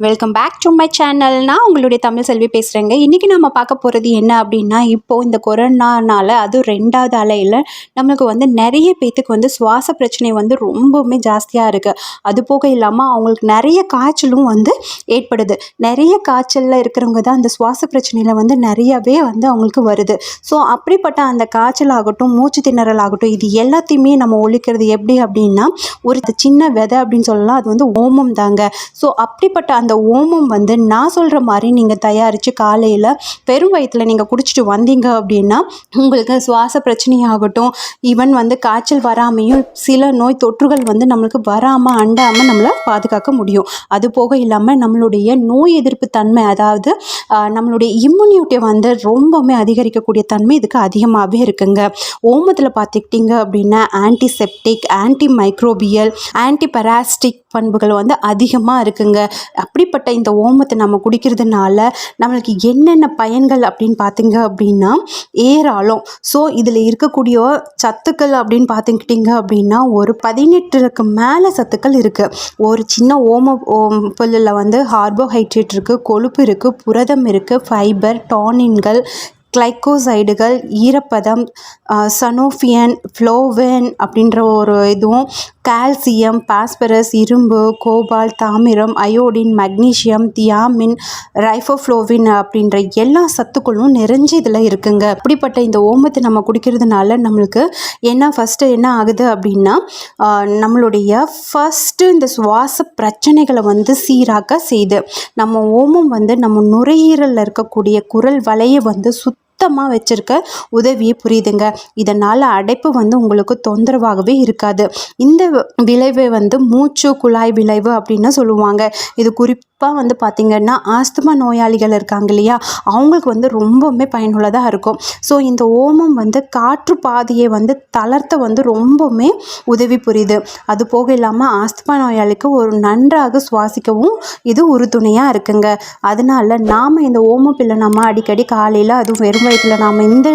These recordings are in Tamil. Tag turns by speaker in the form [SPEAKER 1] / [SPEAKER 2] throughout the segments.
[SPEAKER 1] Welcome back to my channel. நான் உங்களுடைய தமிழ்செல்வி பேசுகிறேங்க. இன்றைக்கி நம்ம பார்க்க போகிறது என்ன அப்படின்னா, இப்போது இந்த கொரோனானால் அதுவும் 2வது அலையில் நம்மளுக்கு வந்து நிறைய பேத்துக்கு வந்து சுவாச பிரச்சனை வந்து ரொம்பவுமே ஜாஸ்தியாக இருக்குது. அது போக இல்லாமல் அவங்களுக்கு நிறைய காய்ச்சலும் வந்து ஏற்படுது. நிறைய காய்ச்சலில் இருக்கிறவங்க தான் அந்த சுவாச பிரச்சனையில் வந்து நிறையவே வந்து அவங்களுக்கு வருது. ஸோ அப்படிப்பட்ட அந்த காய்ச்சல் ஆகட்டும், மூச்சு திணறல் ஆகட்டும், இது எல்லாத்தையுமே நம்ம ஒழிக்கிறது எப்படி அப்படின்னா, ஒரு சின்ன விதை அப்படின்னு சொல்லலாம். அது வந்து ஓமம் தாங்க. ஸோ அப்படிப்பட்ட அந்த ஓமம் வந்து நான் சொல்கிற மாதிரி நீங்கள் தயாரித்து காலையில் பெரும் வயிற்றில் நீங்கள் குடிச்சிட்டு வந்தீங்க அப்படின்னா உங்களுக்கு சுவாச பிரச்சனையாகட்டும், ஈவன் வந்து காய்ச்சல் வராமையும் சில நோய் தொற்றுகள் வந்து நம்மளுக்கு வராமல் அண்டாமல் நம்மளை பாதுகாக்க முடியும். அது போக இல்லாமல் நம்மளுடைய நோய் எதிர்ப்பு தன்மை, அதாவது நம்மளுடைய இம்யூனிட்டியை வந்து ரொம்பவுமே அதிகரிக்கக்கூடிய தன்மை இதுக்கு அதிகமாகவே இருக்குங்க. ஓமத்தில் பார்த்துக்கிட்டிங்க அப்படின்னா ஆன்டிசெப்டிக், ஆன்டி மைக்ரோபியல், ஆன்டி பெராஸ்டிக் பண்புகள் வந்து அதிகமாக இருக்குங்க. அப்படிப்பட்ட இந்த ஓமத்தை நம்ம குடிக்கிறதுனால நம்மளுக்கு என்னென்ன பயன்கள் அப்படின்னு பார்த்தீங்க அப்படின்னா ஏராளம். ஸோ இதில் இருக்கக்கூடிய சத்துக்கள் அப்படின்னு பார்த்துக்கிட்டிங்க அப்படின்னா ஒரு 18க்கு மேலே சத்துக்கள் இருக்குது. ஒரு சின்ன புல்லில் வந்து கார்போஹைட்ரேட் இருக்குது, கொழுப்பு இருக்குது, புரதம் இருக்குது, ஃபைபர், டானின்கள், கிளைக்கோசைடுகள், ஈரப்பதம், சனோஃபியன், ஃப்ளோவன் அப்படின்ற ஒரு இதுவும், கால்சியம், பாஸ்பரஸ், இரும்பு, கோபால், தாமிரம், அயோடின், மக்னீசியம், தியாமின், ரைஃபோஃப்ளோவின் அப்படின்ற எல்லா சத்துக்களும் நிறைஞ்சு இதில் இருக்குங்க. அப்படிப்பட்ட இந்த ஓமத்தை நம்ம குடிக்கிறதுனால நம்மளுக்கு ஃபஸ்ட்டு என்ன ஆகுது அப்படின்னா, நம்மளுடைய ஃபஸ்ட்டு இந்த சுவாச பிரச்சனைகளை வந்து சீராக்க செய்யுது. நம்ம ஓமம் வந்து நம்ம நுரையீரலில் இருக்கக்கூடிய குரல் வலையை வந்து சுத்தமாக வச்சுருக்க உதவியே புரியுதுங்க. இதனால் அடைப்பு வந்து உங்களுக்கு தொந்தரவாகவே இருக்காது. இந்த விளைவை வந்து மூச்சு குழாய் விளைவு அப்படின்னு சொல்லுவாங்க. இது குறிப்பாக வந்து பார்த்திங்கன்னா ஆஸ்துமா நோயாளிகள் இருக்காங்க இல்லையா, அவங்களுக்கு வந்து ரொம்பவுமே பயனுள்ளதாக இருக்கும். ஸோ இந்த ஓமம் வந்து காற்று பாதையை வந்து தளர்த்த வந்து ரொம்பவுமே உதவி புரியுது. அது போக இல்லாமல் ஆஸ்துமா நோயாளிக்கு ஒரு நன்றாக சுவாசிக்கவும் இது உறுதுணையாக இருக்குங்க. அதனால் நாம் இந்த ஓமப்பில்லை நம்ம அடிக்கடி காலையில் அதுவும் வெறும் வயிற்றில் நாம் இந்த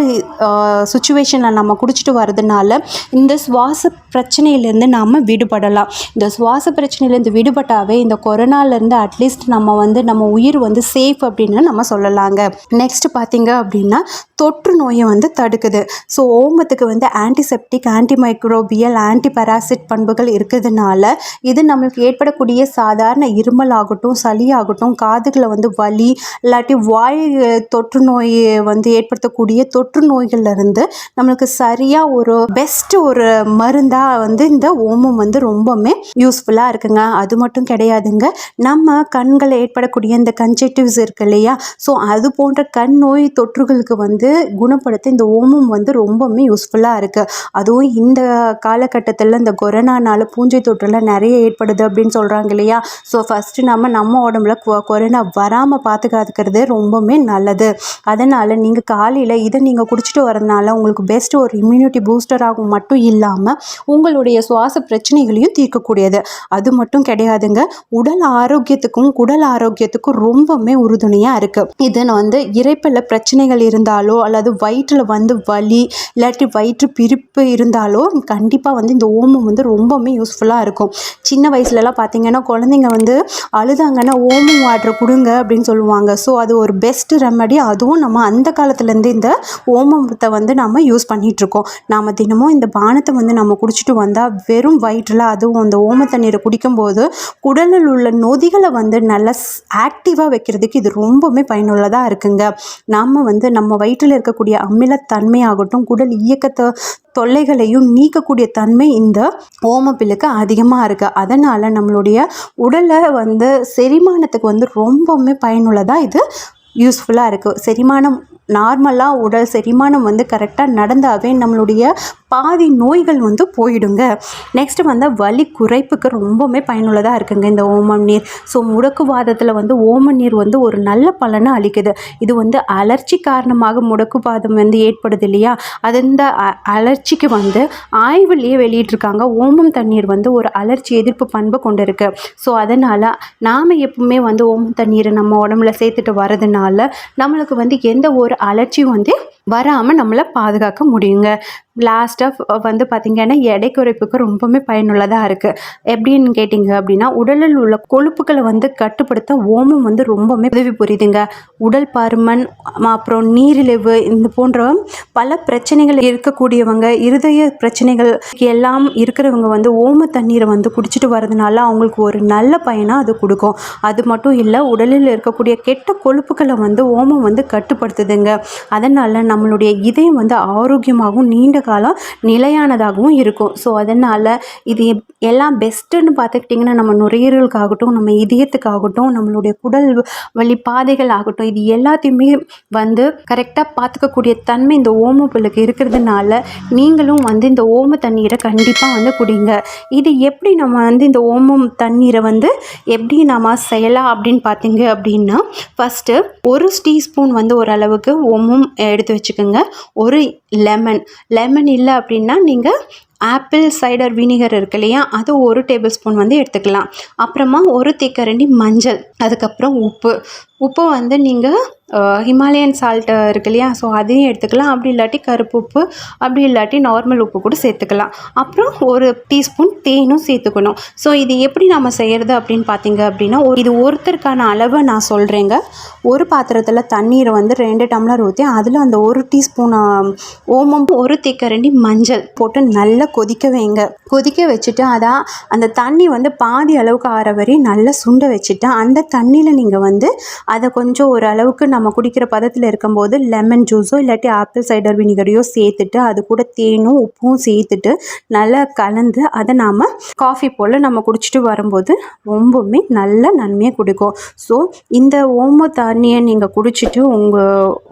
[SPEAKER 1] சுச்சுவேஷனில் நம்ம குடிச்சிட்டு வரதுனால இந்த சுவாச பிரச்சனையிலேருந்து நாம் விடுபடலாம். இந்த சுவாச பிரச்சனையிலேருந்து விடுபட்டாவே இந்த கொரோனாலேருந்து அட்லீஸ்ட் நம்ம உயிர் வந்து சேஃப் அப்படின்னு நம்ம சொல்லலாங்க. நெக்ஸ்ட் பார்த்தீங்க அப்படின்னா தொற்று நோயை வந்து தடுக்குது. ஸோ ஓமத்துக்கு வந்து ஆன்டிசெப்டிக், ஆன்டி மைக்ரோபியல், ஆன்டி பெராசிட் பண்புகள் இருக்கிறதுனால இது நம்மளுக்கு ஏற்படக்கூடிய சாதாரண இருமல் ஆகட்டும், சளி ஆகட்டும், காதுகளை வந்து வலி இல்லாட்டி வாய் தொற்று நோய் வந்து ஏற்படுத்தக்கூடிய தொற்று நோய்கள்லேருந்து நம்மளுக்கு சரியாக ஒரு பெஸ்ட் ஒரு மருந்தாக வந்து இந்த ஓமம் வந்து ரொம்பவுமே யூஸ்ஃபுல்லாக இருக்குங்க. அது மட்டும் கிடையாதுங்க, நம்ம கண்களை ஏற்படக்கூடிய இந்த கன்ஜெக்டிவ்ஸ் இருக்கு இல்லையா, ஸோ அது போன்ற கண் நோய் தொற்றுகளுக்கு வந்து குணப்படுத்த இந்த ஓமம் வந்து ரொம்பவுமே யூஸ்ஃபுல்லாக இருக்குது. அதுவும் இந்த காலகட்டத்தில் இந்த கொரோனானால பூஞ்சை தொற்றுலாம் நிறைய ஏற்படுது அப்படின்னு சொல்கிறாங்க இல்லையா. ஸோ ஃபஸ்ட்டு நம்ம உடம்புல கொரோனா வராமல் பாதுகாத்துக்கிறது ரொம்பவுமே நல்லது. அதனால் நீங்கள் காலையில் இதை நீங்கள் குடிச்சிட்டு வரதுனால உங்களுக்கு பெஸ்ட் ஒரு இம்யூனிட்டி பூஸ்டராகவும் மட்டும் இல்லாமல் உங்களுடைய சுவாச பிரச்சனைகளையும் தீர்க்கக்கூடியது. அது மட்டும் கிடையாதுங்க, உடல் ஆரோக்கியத்துக்கும் குடல் ஆரோக்கியத்துக்கும் ரொம்பவுமே உறுதுணையாக இருக்குது. இது வந்து இரைப்பையில் பிரச்சனைகள் இருந்தாலோ அல்லது வயிற்றில் வந்து வலி இல்லாட்டி வயிற்று பிரிப்பு இருந்தாலோ கண்டிப்பாக வந்து இந்த ஓமம் வந்து ரொம்பவுமே யூஸ்ஃபுல்லாக இருக்கும். சின்ன வயசுலலாம் பார்த்திங்கன்னா குழந்தைங்க வந்து அழுதாங்கன்னா ஓமம் வாட்டர் கொடுங்க அப்படின்னு சொல்லுவாங்க. ஸோ அது ஒரு பெஸ்ட் ரெமடி. அதுவும் நம்ம அந்த காலத்துலேருந்து இந்த ஓமத்தை வந்து நம்ம யூஸ் பண்ணிகிட்ருக்கோம். நாம் தினமும் இந்த பானத்தை வந்து நம்ம குடிச்சிட்டு வந்தால் வெறும் வயிற்றில் அதுவும் அந்த ஓம தண்ணீரை குடிக்கும்போது குடலில் உள்ள நொதிகளை வந்து நல்லா ஆக்டிவாக வைக்கிறதுக்கு இது ரொம்பவுமே பயனுள்ளதாக இருக்குங்க. நாம் வந்து நம்ம வயிற்றில் இருக்கக்கூடிய அமிலத்தன்மை ஆகட்டும், குடல் இயக்கத்தை தொல்லைகளையும் நீக்கக்கூடிய தன்மை இந்த ஓமப்பில்லுக்கு அதிகமாக இருக்குது. அதனால் நம்மளுடைய உடலை வந்து செரிமானத்துக்கு வந்து ரொம்பவுமே பயனுள்ளதாக இது யூஸ்ஃபுல்லாக இருக்குது. செரிமானம் நார்மலாக உடல் செரிமானம் வந்து கரெக்டாக நடந்தாவே நம்மளுடைய பாதி நோய்கள் வந்து போயிடுங்க. நெக்ஸ்ட்டு வந்து வலி குறைப்புக்கு ரொம்பவுமே பயனுள்ளதாக இருக்குங்க இந்த ஓமம் நீர். ஸோ முடக்குவாதத்தில் வந்து ஓம நீர் வந்து ஒரு நல்ல பலனை அளிக்குது. இது வந்து அலர்ச்சி காரணமாக முடக்குவாதம் வந்து ஏற்படுது இல்லையா, அது இந்த அலர்ச்சிக்கு வந்து ஆய்வுலேயே வெளியிட்டிருக்காங்க. ஓமம் தண்ணீர் வந்து ஒரு அலர்ச்சி எதிர்ப்பு பண்பை கொண்டு இருக்குது. ஸோ அதனால் நாம் எப்பவுமே வந்து ஓமம் தண்ணீரை நம்ம உடம்புல சேர்த்துட்டு வரதுனால நம்மளுக்கு வந்து எந்த ஒரு அலர்ச்சியும் வந்து வராமல் நம்மளை பாதுகாக்க முடியுங்க. லாஸ்ட்டாக வந்து பார்த்திங்கன்னா எடை குறைப்புக்கு ரொம்பவுமே பயனுள்ளதாக இருக்குது. எப்படின்னு கேட்டிங்க அப்படின்னா, உடலில் உள்ள கொழுப்புக்களை வந்து கட்டுப்படுத்த ஓமம் வந்து ரொம்பவுமே உதவி புரியுதுங்க. உடல் பருமன், அப்புறம் நீரிழிவு, இந்த போன்ற பல பிரச்சனைகள் இருக்கக்கூடியவங்க, இருதய பிரச்சனைகள் எல்லாம் இருக்கிறவங்க வந்து ஓம தண்ணீரை வந்து குடிச்சிட்டு வரதுனால அவங்களுக்கு ஒரு நல்ல பயனாக அது கொடுக்கும். அது மட்டும் இல்லை, உடலில் இருக்கக்கூடிய கெட்ட கொழுப்புக்களை வந்து ஓமம் வந்து கட்டுப்படுத்துதுங்க. அதனால் நம்மளுடைய இதயம் வந்து ஆரோக்கியமாகவும் நீண்ட காலம் நிலையானதாகவும் இருக்கும். ஸோ அதனால் இது எல்லாம் பெஸ்ட்டுன்னு பார்த்துக்கிட்டிங்கன்னா, நம்ம நுரையீரலுக்காகட்டும், நம்ம இதயத்துக்காகட்டும், நம்மளுடைய குடல் வழி பாதைகள் ஆகட்டும், இது எல்லாத்தையுமே வந்து கரெக்டாக பார்த்துக்கக்கூடிய தன்மை இந்த ஓமப்புல்லுக்கு இருக்கிறதுனால நீங்களும் வந்து இந்த ஓம தண்ணீரை கண்டிப்பாக வந்து குடிங்க. இது எப்படி நம்ம வந்து இந்த ஓமம் தண்ணீரை வந்து எப்படி நம்ம செய்யலாம் அப்படின்னு பார்த்தீங்க அப்படின்னா, ஃபஸ்ட்டு 1 டீஸ்பூன் வந்து ஓரளவுக்கு ஓமம் எடுத்து வச்சுக்கோங்க. ஒரு லெமன் இல்லை அப்படின்னா நீங்கள் ஆப்பிள் சைடர் வினிகர் இருக்கு இல்லையா, அது 1 டேபிள் ஸ்பூன் வந்து எடுத்துக்கலாம். அப்புறமா 1 தேக்கரண்டி மஞ்சள், அதுக்கப்புறம் உப்பு வந்து நீங்கள் ஹிமாலயன் சால்ட்டு இருக்கு இல்லையா, ஸோ அதையும் எடுத்துக்கலாம். அப்படி இல்லாட்டி கருப்பு உப்பு, அப்படி இல்லாட்டி நார்மல் உப்பு கூட சேர்த்துக்கலாம். அப்புறம் 1 டீஸ்பூன் தேனும் சேர்த்துக்கணும். ஸோ இது எப்படி நம்ம செய்கிறது அப்படின்னு பார்த்தீங்க அப்படின்னா, இது ஒருத்தருக்கான அளவை நான் சொல்கிறேங்க. ஒரு பாத்திரத்தில் தண்ணீரை வந்து 2 டம்ளர் ஊற்றி அதில் அந்த 1 டீஸ்பூன் ஓமம், 1 தேக்கரண்டி மஞ்சள் போட்டு நல்லா கொதிக்க வைங்க. கொதிக்க வச்சுட்டு அந்த தண்ணி வந்து பாதி அளவுக்கு ஆற வரை நல்லா சுண்ட வச்சுட்டு அந்த தண்ணியில் நீங்கள் வந்து அதை கொஞ்சம் ஒரு அளவுக்கு நம்ம குடிக்கிற பதத்தில் இருக்கும்போது லெமன் ஜூஸோ இல்லாட்டி ஆப்பிள் சைடர் வினிகரையோ சேர்த்துட்டு அது கூட தேனும் உப்பும் சேர்த்துட்டு நல்லா கலந்து அதை நாம் காஃபி போல் நம்ம குடிச்சிட்டு வரும்போது ரொம்பவுமே நல்ல நன்மையை கொடுக்கும். ஸோ இந்த ஓம தண்ணியை நீங்கள் குடிச்சிட்டு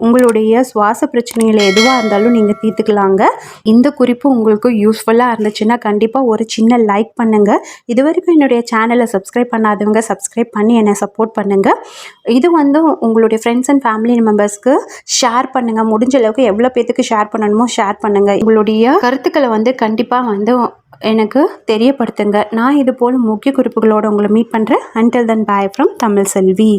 [SPEAKER 1] உங்களுடைய சுவாச பிரச்சனைகள் எதுவாக இருந்தாலும் நீங்கள் தீர்த்துக்கலாங்க. இந்த குறிப்பு உங்களுக்கு யூஸ்ஃபுல்லாக இருந்துச்சுன்னா கண்டிப்பாக ஒரு சின்ன லைக் பண்ணுங்கள். இது வரைக்கும் என்னுடைய சேனலை சப்ஸ்கிரைப் பண்ணாதவங்க சப்ஸ்கிரைப் பண்ணி என்னை சப்போர்ட் பண்ணுங்கள். இது வந்து உங்களுடைய ஃப்ரெண்ட்ஸ் அண்ட் ஃபேமிலி மெம்பர்ஸ்க்கு ஷேர் பண்ணுங்கள். முடிஞ்ச அளவுக்கு எவ்வளோ பேத்துக்கு ஷேர் பண்ணணுமோ ஷேர் பண்ணுங்கள். உங்களுடைய கருத்துக்களை வந்து கண்டிப்பாக வந்து எனக்கு தெரியப்படுத்துங்க. நான் இது போல் முக்கிய குறிப்புகளோடு உங்களை மீட் பண்ணுறேன். Until then, bye from Tamilselvi.